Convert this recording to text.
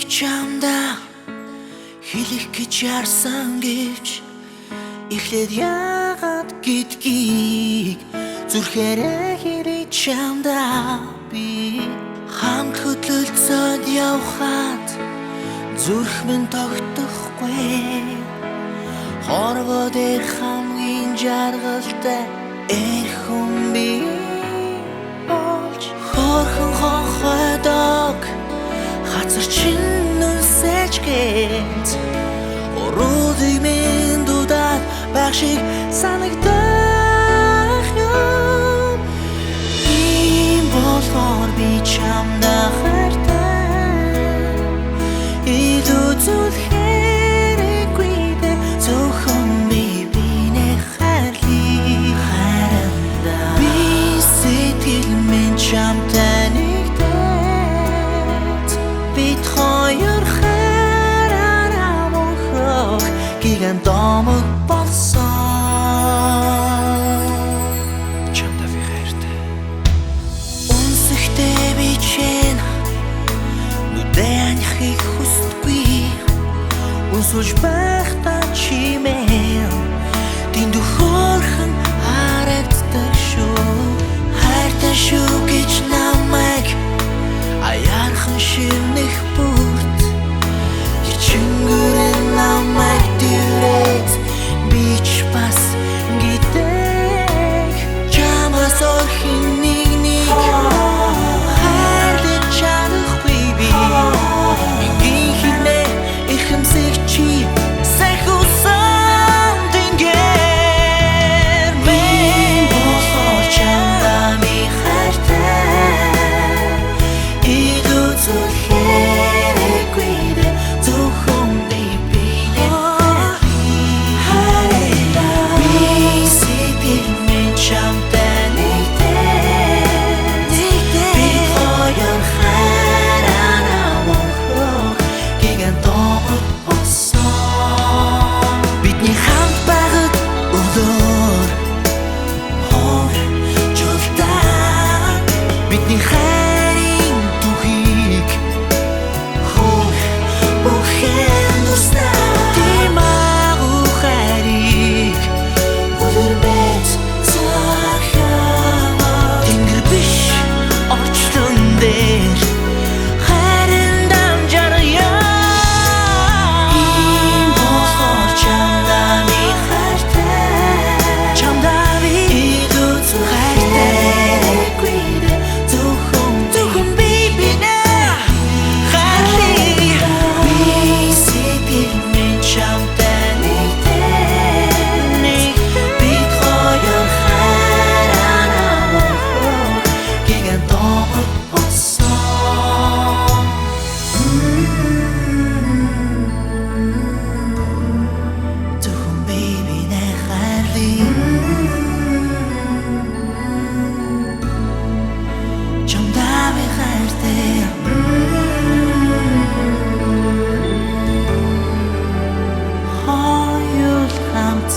Энийг чамда хэлэх гэж ярсан гэвч эхлээд яагаад гэдгийг зүрхээрээ хэлээ чамда би хамт хөдлөлцөөд явхад зүрх минь тогтохгүй хорвоо дээр хамгийн жаргалтай хүн би болж хорхон хонхойдог хацар чинь нүсэж гээд уруудыг минь дудаад байх шиг санагдах юм ийм болохоор би чамда хайртай илүү зүлхээрэггүй дээ зөвхөн би бинээ хайрлий хайрандаа би сэтгэл минь чамтай нэгдээд бид хоёр хайраараа мөнхрөх гиган домог болсон чамда би хайртай үнсэхтэй би чинь нүдэнхийг хүсдэггүй үнсүүлж байхдаа чимээн тэнд хөөрхөн харагддаг шүү хайртай шүү гэж намайг аяархан шивнэх бүрт ичингүрэн намайг дүүрээд би ч бас гитэг чамаас орхин нэг хайрлаж чадахгүй би ингийн хинэ ихэмсэг чи сайхусан тэнгэр мен болохоор чамда ми хайртай илүү зүрхээрэггүй дээ зөвхөн би бинээ хайрлаа би сэтгэл минь чамтай нэгдээд бид хоёр хайраараа мөнхрөх гиган домог болсон бидний хамт байхад өдөр хор жолтаа бидний хайрын түүхийг хөр бүхэн дуснаа тийм агуу хайрыг үлэрмэт цаахаа тэнгэр биш орчлон дээр хайрын дамжаръя ийм болохоор чамда ми хайртай чамда би илүү хайртай зөвхөн би бинээ хайрлий би сэтгэл минь чамтай нэгдээд бид хоёр хайраараа мөнхрөх гиган домог болсон зөвхөн би бинээ хайрлий чамда би хайртай хоёул хамт